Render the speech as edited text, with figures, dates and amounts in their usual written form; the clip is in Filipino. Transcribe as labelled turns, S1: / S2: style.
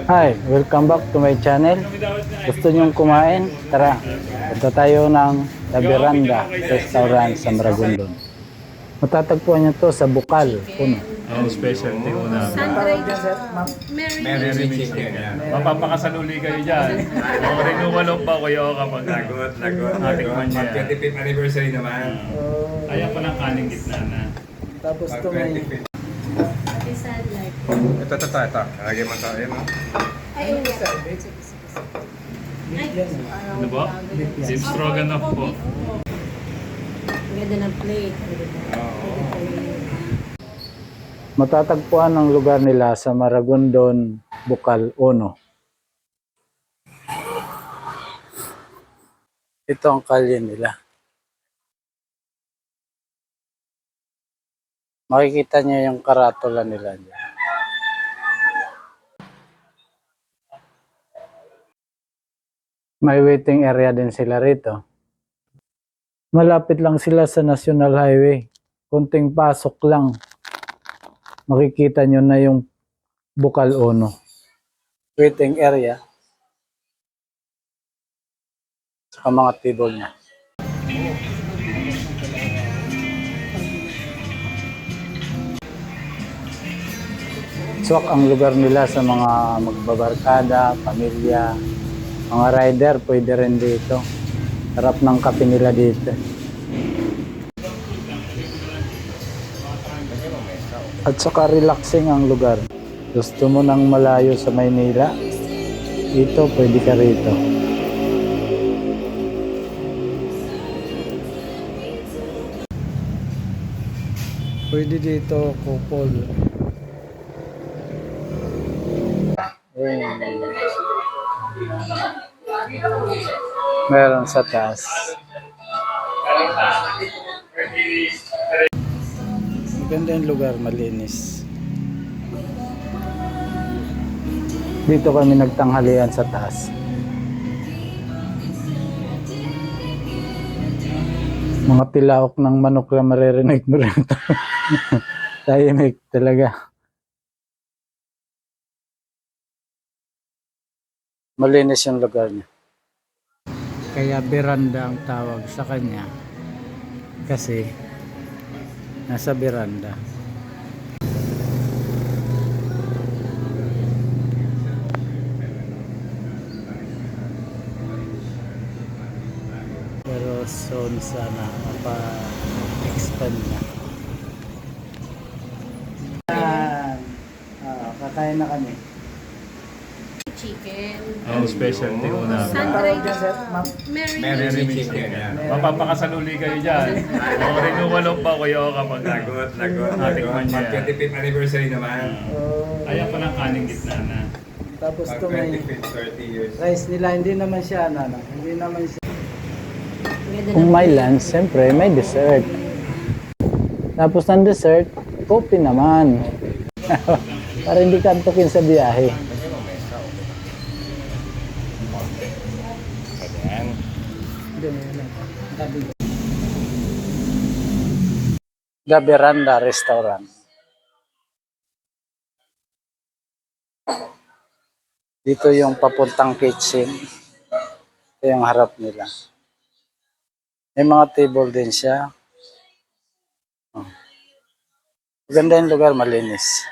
S1: Hi, welcome back to my channel. Gusto nyong kumain? Tara, punta tayo ng La Veranda Restaurant sa Maragondon. Matatagpuan nyo to sa Bukal, Puno.
S2: Ang specialty ko na.
S3: Mary chicken.
S2: Mapapakasaluli kayo dyan. O renewal of ba kayo kapag
S3: Lagot.
S2: Natikman niya.
S3: 25th anniversary naman.
S2: Ayaw pa ng kaning gitna na.
S1: Tapos to may...
S3: Ito. Lagyan mo tayo, no?
S2: Ano ba? Beef stroganoff po.
S4: Ganda ng plate.
S1: Matatagpuan ang lugar nila sa Maragondon, Bukal, Ono. Ito ang kalye nila. Makikita niyo yung karatula nila dyan. May waiting area din sila rito. Malapit lang sila sa National Highway. Kunting pasok lang. Makikita nyo na yung Bukal Ono. Waiting area. Saka mga table niya. Swak ang lugar nila sa mga magbabarkada, pamilya, mga rider, pwede rin dito. Sarap ng kape nila dito. At saka relaxing ang lugar. Gusto mo nang malayo sa Maynila? Dito, pwede ka rito. Pwede dito, couple. Meron sa taas. Maganda yung lugar, malinis. Dito kami nagtanghalian sa taas. Mga tilaok ng manok na maririnig mo rin. Tahimik talaga. Malinis yung lugar niya. Kaya veranda ang tawag sa kanya. Kasi nasa veranda. Pero soon sana mapa-expand na. Kakain na kami.
S4: Chicken.
S2: Ang specialty ko na.
S3: Mary chicken.
S2: Mapapakasaluli kayo dyan. O renewal of ba kayo kapag
S3: Lagot.
S2: Natikman niya.
S3: 25th anniversary naman.
S2: Ayaw pa ng kaning gitna na.
S1: Tapos to may
S3: 25th, 30 years.
S1: rice nila, hindi naman siya hindi naman siya.
S4: Ganda
S1: Kung
S4: ng
S1: may
S4: plate.
S1: lunch, siyempre may dessert. Tapos ng dessert, coffee naman. Para hindi ka antukin sa biyahe. The Veranda Restaurant. Dito yung papuntang kitchen. Ito yung harap nila. May mga table din siya. Oh. Maganda yung lugar, malinis.